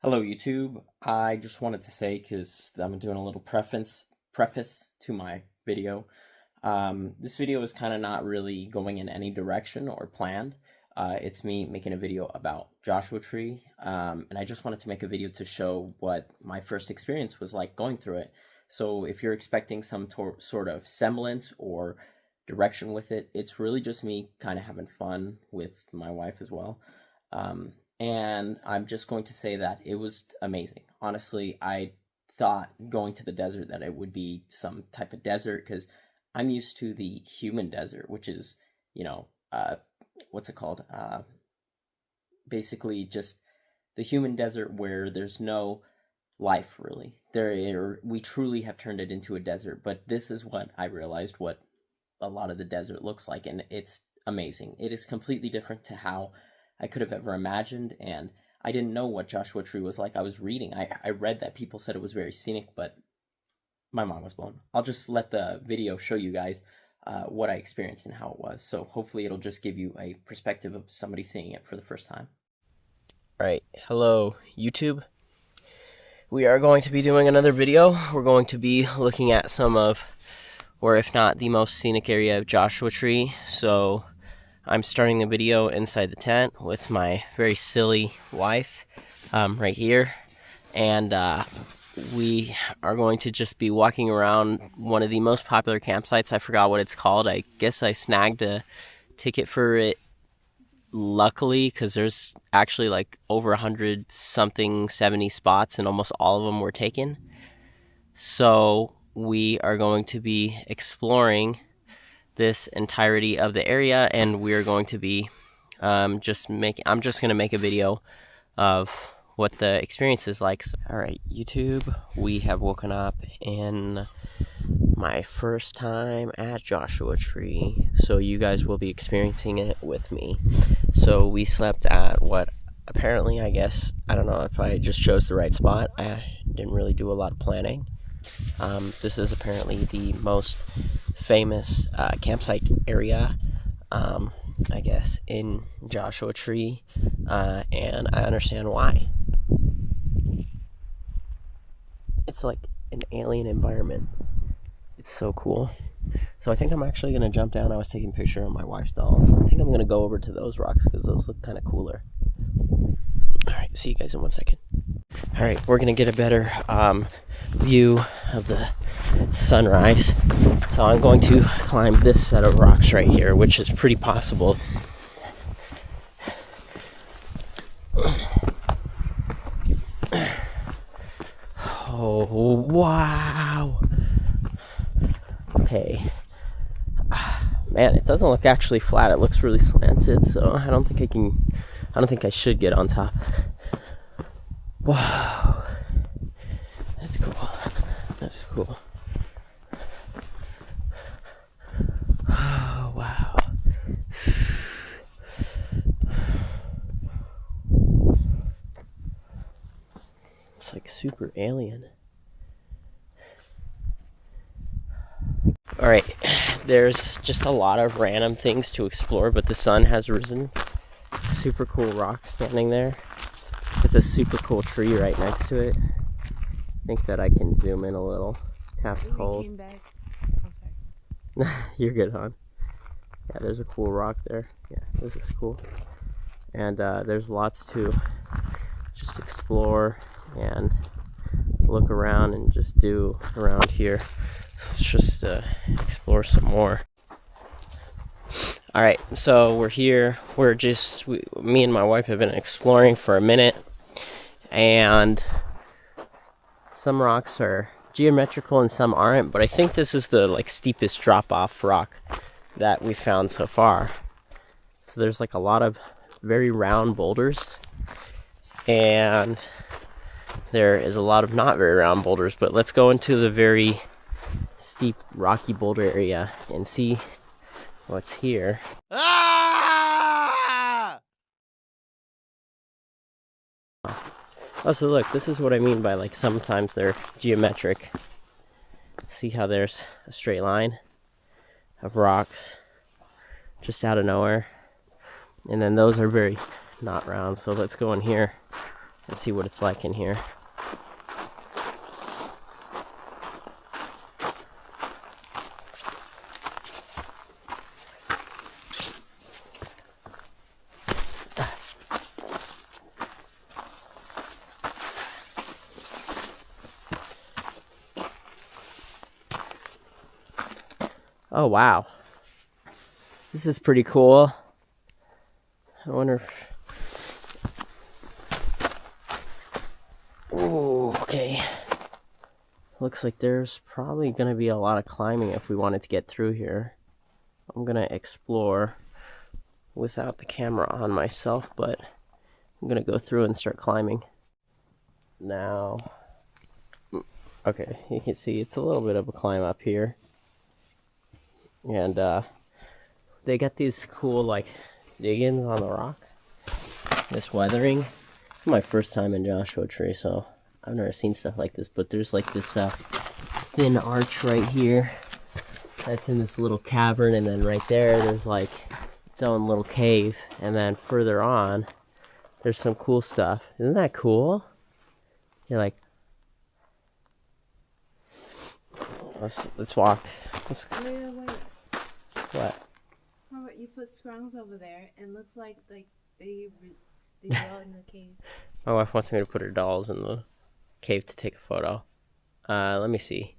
Hello YouTube. I just wanted to say, because I'm doing a little preface to my video. This video is kind of not really going in any direction or planned. It's me making a video about Joshua Tree, and I just wanted to make a video to show what my first experience was like going through it. So if you're expecting some sort of semblance or direction with it, it's really just me kind of having fun with my wife as well. And I'm just going to say that it was amazing. Honestly, I thought going to the desert that it would be some type of desert because I'm used to the human desert, which is, what's it called? Basically just the human desert where there's no life really. We truly have turned it into a desert, but this is what I realized what a lot of the desert looks like, and it's amazing. It is completely different to how I could have ever imagined, and I didn't know what Joshua Tree was like. I was reading. I read that people said it was very scenic, but my mind was blown. I'll just let the video show you guys what I experienced and how it was. So hopefully it'll just give you a perspective of somebody seeing it for the first time. All right, hello YouTube. We are going to be doing another video. We're going to be looking at some of, or if not the most scenic area of Joshua Tree. So I'm starting the video inside the tent with my very silly wife right here, and we are going to just be walking around one of the most popular campsites. I forgot what it's called. I guess I snagged a ticket for it, luckily, because there's actually like over 100 something 70 spots, and almost all of them were taken. So we are going to be exploring this entirety of the area, and we are going to be I'm just going to make a video of what the experience is like. So, all right, YouTube, we have woken up in my first time at Joshua Tree, so you guys will be experiencing it with me. So we slept at what apparently, I guess, I don't know if I just chose the right spot. I didn't really do a lot of planning. This is apparently the most famous campsite area, I guess, in Joshua Tree, and I understand why. It's like an alien environment. It's so cool. So I think I'm actually going to jump down. I was taking a picture of my wife's dolls. I think I'm going to go over to those rocks because those look kind of cooler. Alright, see you guys in 1 second. Alright, we're going to get a better view of the sunrise. So I'm going to climb this set of rocks right here, which is pretty possible. Oh, wow. Okay. Man, it doesn't look actually flat. It looks really slanted, so I don't think I should get on top. Wow. That's cool. That's cool. Oh, wow. It's like super alien. Alright, there's just a lot of random things to explore, but the sun has risen. Super cool rock standing there with a super cool tree right next to it. I think that I can zoom in a little. Tap the hold. You're good, hon. Yeah, there's a cool rock there. Yeah, this is cool. And there's lots to just explore and look around and just do around here. Let's just explore some more. Alright, so we're here. Me and my wife have been exploring for a minute, and some rocks are geometrical and some aren't, but I think this is the steepest drop-off rock that we found so far. So there's a lot of very round boulders, and there is a lot of not very round boulders, but let's go into the very steep rocky boulder area and see what's here. Ah! Oh, so look, this is what I mean by sometimes they're geometric. See how there's a straight line of rocks just out of nowhere, and then those are very not round. So let's go in here and see what it's like in here. Oh wow, this is pretty cool. I wonder if... Ooh, okay. Looks like there's probably going to be a lot of climbing if we wanted to get through here. I'm going to explore without the camera on myself, but I'm going to go through and start climbing. Now, okay, you can see it's a little bit of a climb up here. And they got these cool like dig-ins on the rock. This weathering. It's my first time in Joshua Tree, so I've never seen stuff like this. But there's like this thin arch right here that's in this little cavern, and then right there's like its own little cave, and then further on there's some cool stuff. Isn't that cool? You're like, let's walk. Wait. What? How about you put scrungs over there and looks like they dwell in the cave. My wife wants me to put her dolls in the cave to take a photo. Let me see.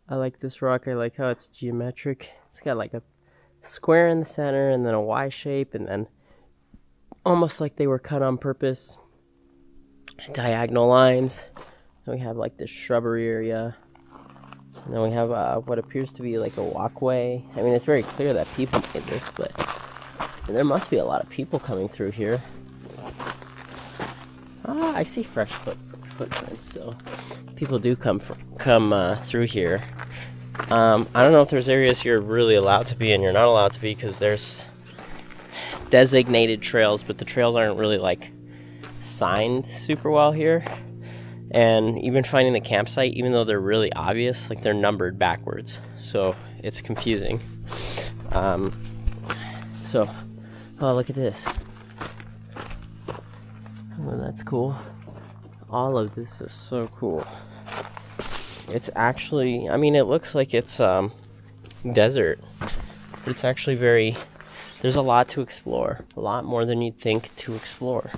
I like this rock. I like how it's geometric. It's got like a square in the center and then a Y shape, and then almost like they were cut on purpose. Diagonal lines. Then we have like this shrubbery area. And then we have what appears to be like a walkway. I mean, it's very clear that people made this, but there must be a lot of people coming through here. Ah, I see fresh footprints, so people do come through here. I don't know if there's areas you're really allowed to be and you're not allowed to be, because there's designated trails, but the trails aren't really like signed super well here. And even finding the campsite, even though they're really obvious, like they're numbered backwards, so it's confusing. Oh, look at this. Oh, that's cool. All of this is so cool. It's actually, I mean, it looks like it's desert, but it's actually there's a lot to explore, a lot more than you'd think to explore.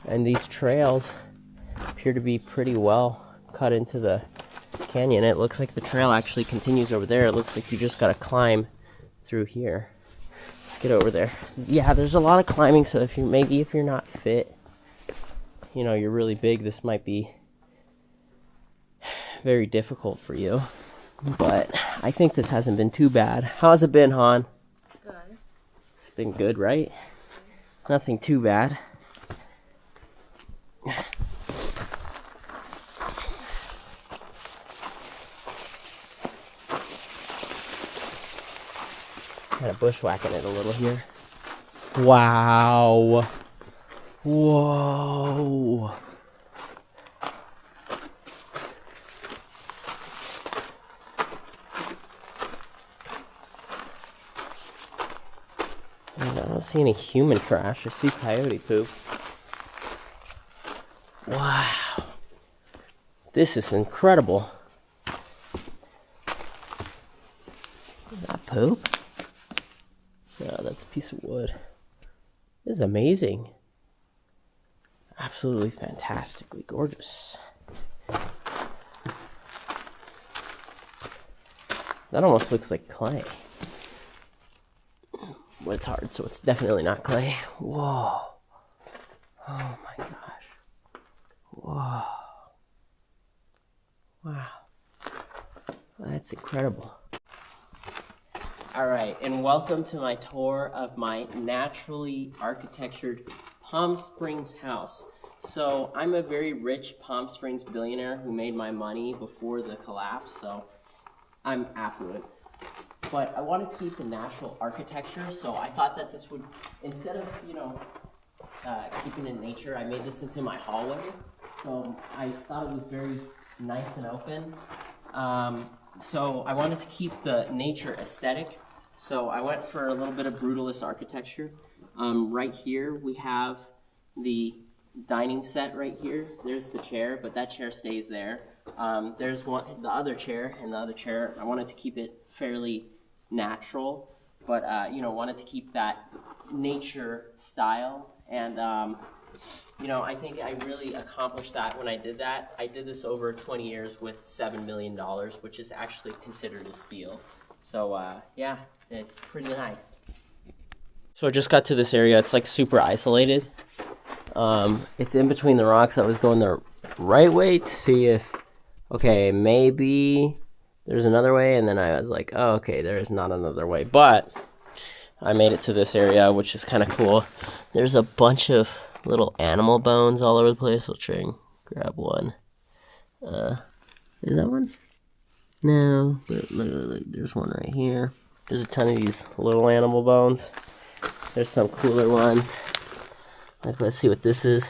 And these trails appear to be pretty well cut into the canyon. It looks like the trail actually continues over there. It looks like you just gotta climb through here. Let's get over there. Yeah, there's a lot of climbing, so if you're not fit, you know, you're really big, this might be very difficult for you. But I think this hasn't been too bad. How's it been, Han? Good. It's been good, right? Nothing too bad. Kind of bushwhacking it a little here. Wow. Whoa. I don't see any human trash. I see coyote poop. Wow. This is incredible. Is that poop? No, that's a piece of wood. This is amazing. Absolutely fantastically gorgeous. That almost looks like clay. But it's hard, so it's definitely not clay. Whoa. Oh my gosh. Whoa. Wow. That's incredible. Alright, and welcome to my tour of my naturally architectured Palm Springs house. So I'm a very rich Palm Springs billionaire who made my money before the collapse, so I'm affluent. But I wanted to keep the natural architecture, so I thought that this would, instead of, keeping in nature, I made this into my hallway. So I thought it was very nice and open. So I wanted to keep the nature aesthetic. So I went for a little bit of brutalist architecture. Right here we have the dining set right here. There's the chair, but that chair stays there. There's the other chair, and the other chair, I wanted to keep it fairly natural, but wanted to keep that nature style. And I think I really accomplished that when I did that. I did this over 20 years with $7 million, which is actually considered a steal. So yeah, it's pretty nice. So I just got to this area. It's like super isolated. It's in between the rocks. I was going the right way to see if, okay, maybe there's another way, and then I was like, oh, okay, there is not another way. But I made it to this area, which is kind of cool. There's a bunch of little animal bones all over the place. I'll try and grab one. Is that one? No, but look, there's one right here. There's a ton of these little animal bones. There's some cooler ones. Like, let's see what this is.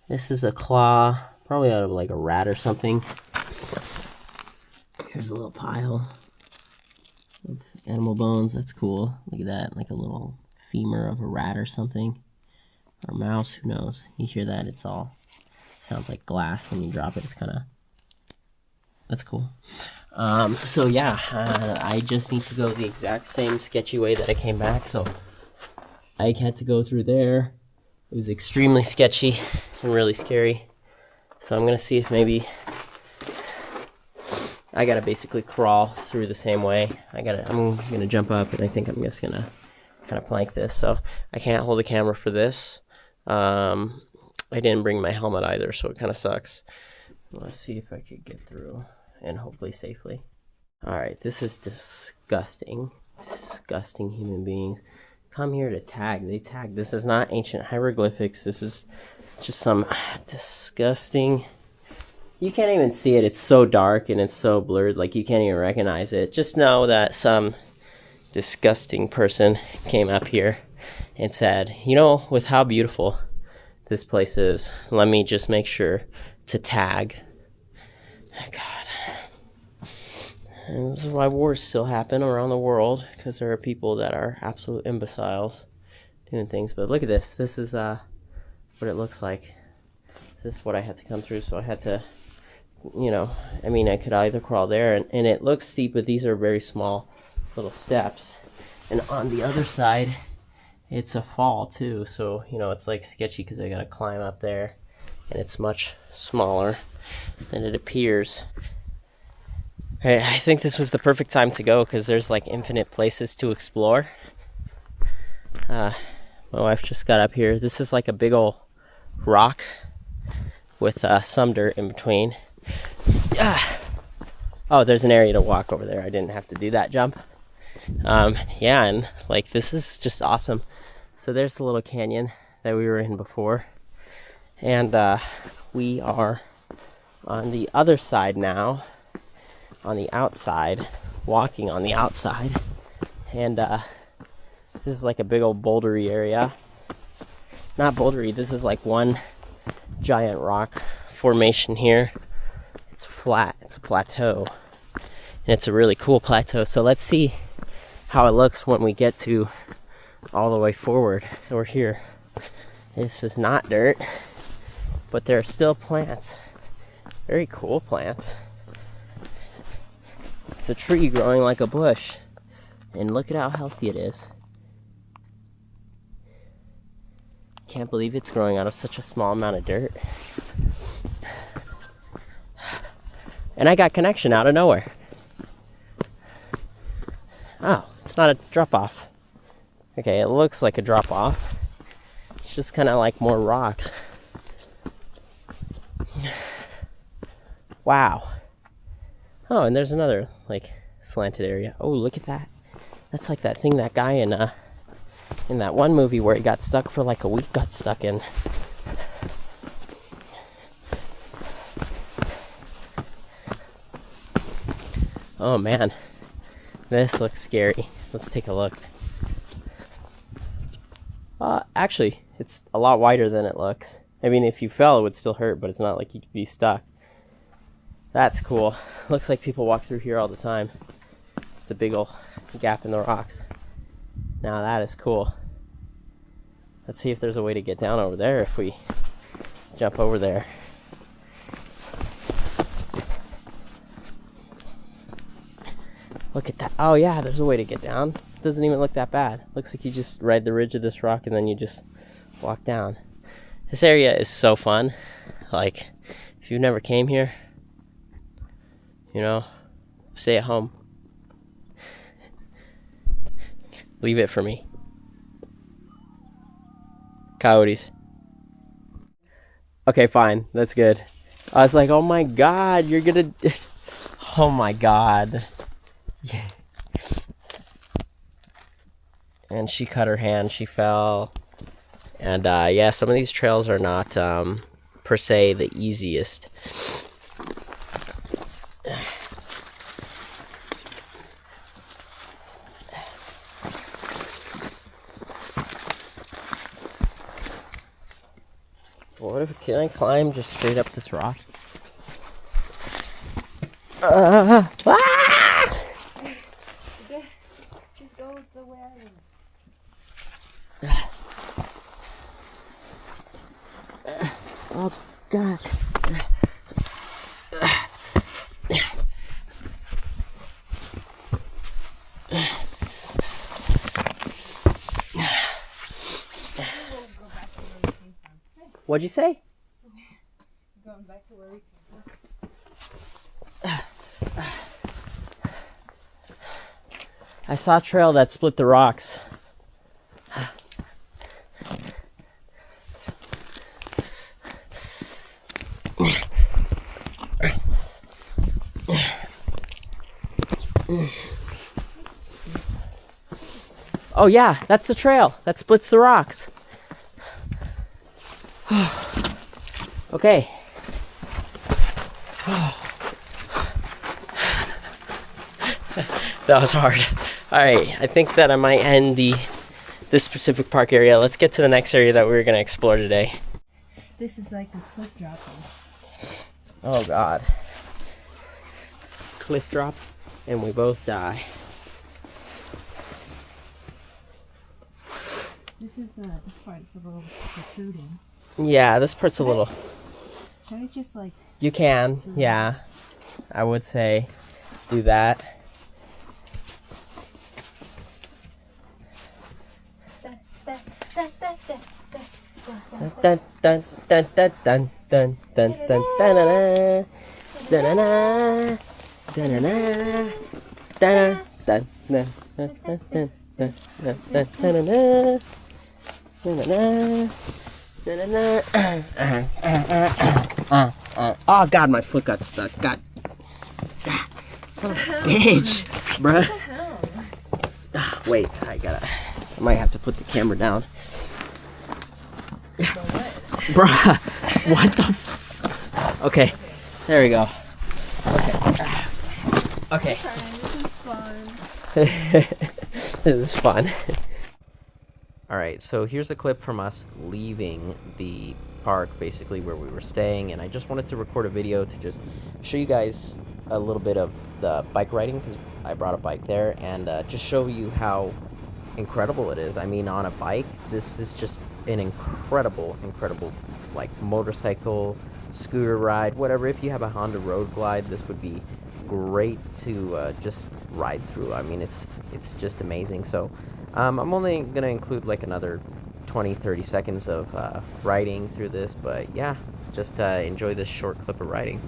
This is a claw, probably out of like a rat or something. Here's a little pile of animal bones. That's cool. Look at that, like a little femur of a rat or something. Or mouse, who knows? You hear that? It's all sounds like glass when you drop it. It's kind of, that's cool. So yeah, I just need to go the exact same sketchy way that I came back. So I had to go through there. It was extremely sketchy and really scary. So I'm gonna see if maybe I gotta basically crawl through the same way. I'm gonna jump up, and I think I'm just gonna kind of plank this. So I can't hold a camera for this. I didn't bring my helmet either, so it kind of sucks. Let's see if I could get through, and hopefully safely. Alright, this is disgusting. Disgusting human beings. Come here to tag. They tag. This is not ancient hieroglyphics. This is just some disgusting. You can't even see it. It's so dark and it's so blurred, like you can't even recognize it. Just know that some disgusting person came up here and said, with how beautiful this place is, let me just make sure to tag. God. And this is why wars still happen around the world, because there are people that are absolute imbeciles doing things. But look at this. This is what it looks like. This is what I had to come through, so I had to, I could either crawl there, and it looks steep, but these are very small little steps. And on the other side, it's a fall too, so it's like sketchy because I gotta climb up there, and it's much smaller than it appears. Alright, I think this was the perfect time to go because there's like infinite places to explore. My wife just got up here. This is like a big old rock with some dirt in between. Oh, there's an area to walk over there. I didn't have to do that jump. Yeah, and like this is just awesome. So there's the little canyon that we were in before, and we are on the other side now, on the outside, walking on the outside, and this is like a big old bouldery area. Not bouldery, this is like one giant rock formation here. It's flat, it's a plateau, and it's a really cool plateau. So let's see how it looks when we get to all the way forward. So we're here. This is not dirt, but there are still plants. Very cool plants. It's a tree growing like a bush, and look at how healthy it is. Can't believe it's growing out of such a small amount of dirt. And I got connection out of nowhere. Oh, it's not a drop-off. Okay, it looks like a drop-off. It's just kind of like more rocks. Wow. Oh, and there's another, like, slanted area. Oh, look at that. That's like that thing that guy in that one movie where he got stuck for like a week got stuck in. Oh, man. This looks scary. Let's take a look. Actually, it's a lot wider than it looks. I mean, if you fell, it would still hurt, but it's not like you could be stuck. That's cool. Looks like people walk through here all the time. It's a big old gap in the rocks. Now that is cool. Let's see if there's a way to get down over there if we jump over there. Look at that. Oh yeah, there's a way to get down. Doesn't even look that bad. Looks like you just ride the ridge of this rock and then you just walk down. This area is so fun. Like, if you've never came here, you know, stay at home. Leave it for me. Coyotes. Okay, fine. That's good. I was like, oh my god, you're gonna... Oh my god. Yeah. And she cut her hand. She fell. And yeah, some of these trails are not per se the easiest. What if, can I climb just straight up this rock? Ah! Just go the way I am. Oh god. What'd you say? Going back to where we came from. I saw a trail that split the rocks. Oh yeah, that's the trail that splits the rocks. Okay. That was hard. Alright, I think that I might end this specific park area. Let's get to the next area that we're going to explore today. This is like a cliff dropping. Oh god. Cliff drop, and we both die. This part's a little protruding. Yeah, this part's a little... Should I just like... You can, yeah. I would say do that. Dun dun dun dun dun dun dun dun dun dun Oh god, my foot got stuck. God. Son of a bitch, bruh. Wait, I might have to put the camera down. Bruh, what the Okay, there we go. Okay. This is fun. Alright, so here's a clip from us leaving the park, basically where we were staying, and I just wanted to record a video to just show you guys a little bit of the bike riding, because I brought a bike there, and just show you how incredible it is. I mean, on a bike, this is just an incredible like motorcycle, scooter ride, whatever. If you have a Honda Road Glide, this would be great to just ride through. I mean, it's just amazing. So I'm only gonna include like another 20-30 seconds of riding through this, but yeah, just enjoy this short clip of riding.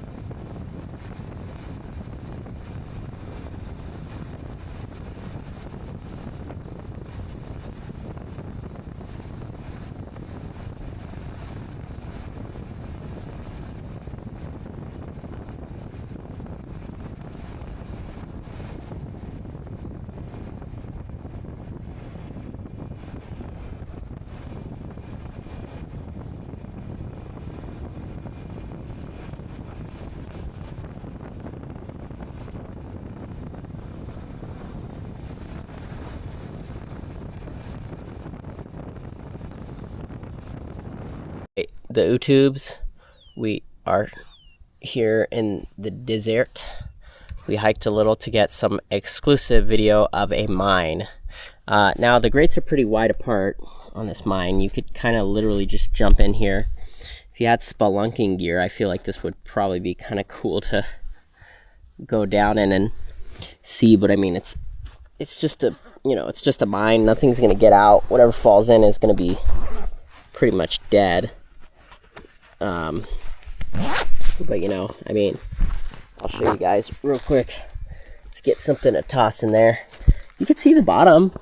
The YouTubes, we are here in the desert. We hiked a little to get some exclusive video of a mine. Now the grades are pretty wide apart, on this mine. You could kind of literally just jump in here. If you had spelunking gear, I feel like this would probably be kind of cool to go down in and see. But I mean, it's just a, you know, it's just a mine. Nothing's gonna get out. Whatever falls in is gonna be pretty much dead. But you know, I mean, I'll show you guys real quick. Let's get something to toss in there. You can see the bottom.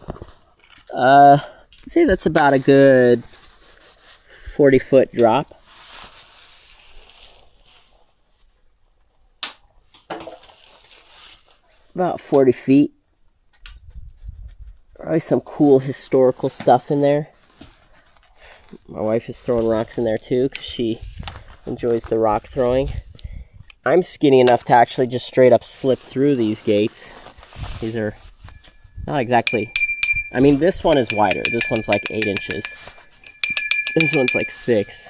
I'd say that's about a good 40-foot drop. About 40 feet. Probably some cool historical stuff in there. My wife is throwing rocks in there too because she enjoys the rock throwing. I'm skinny enough to actually just straight up slip through these gates. These are not exactly, I mean, this one is wider. This one's like 8 inches. This one's like 6.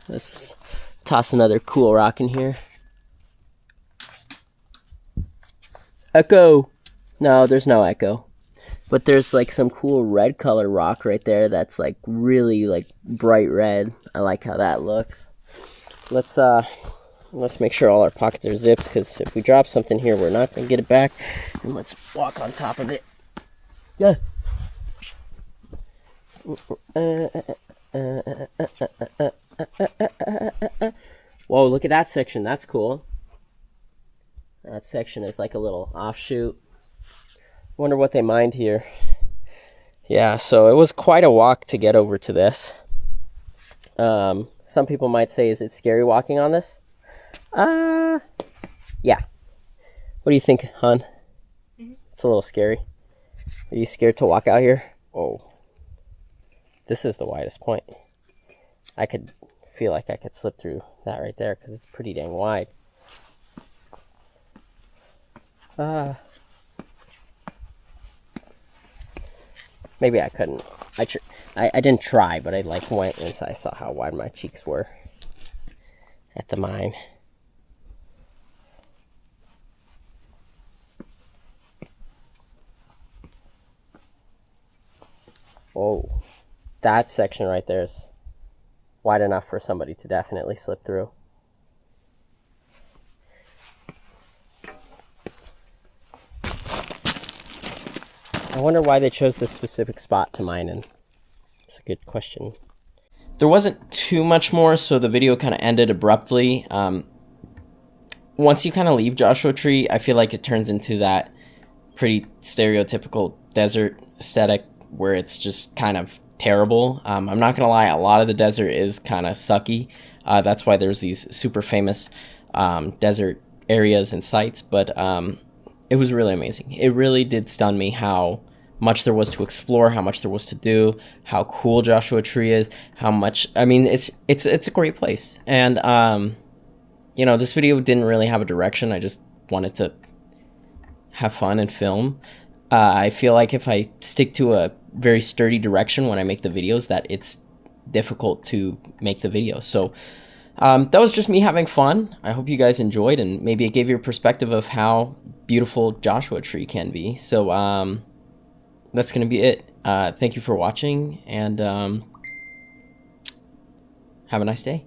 Let's toss another cool rock in here. Echo. No, there's no echo. But there's like some cool red color rock right there that's like really like bright red. I like how that looks. Let's make sure all our pockets are zipped, because if we drop something here, we're not gonna get it back. And let's walk on top of it. Yeah. Whoa, look at that section. That's cool. That section is like a little offshoot. Wonder what they mined here. Yeah, so it was quite a walk to get over to this. Some people might say, is it scary walking on this? Yeah. What do you think, hon? It's a little scary. Are you scared to walk out here? Oh. This is the widest point. I could feel like I could slip through that right there because it's pretty dang wide. Maybe I couldn't. I didn't try, but I like went and I saw how wide my cheeks were at the mine. Oh, that section right there is wide enough for somebody to definitely slip through. I wonder why they chose this specific spot to mine in. It's a good question. There wasn't too much more, so the video kind of ended abruptly. Once you kind of leave Joshua Tree, I feel like it turns into that pretty stereotypical desert aesthetic where it's just kind of terrible. I'm not gonna lie, a lot of the desert is kind of sucky. That's why there's these super famous desert areas and sites, but it was really amazing. It really did stun me how much there was to explore, how much there was to do, how cool Joshua Tree is, how much, I mean, it's a great place. And you know, this video didn't really have a direction. I just wanted to have fun and film. I feel like if I stick to a very sturdy direction when I make the videos, that it's difficult to make the video. So that was just me having fun. I hope you guys enjoyed, and maybe it gave you a perspective of how beautiful Joshua Tree can be. So that's gonna be it. Thank you for watching, and have a nice day.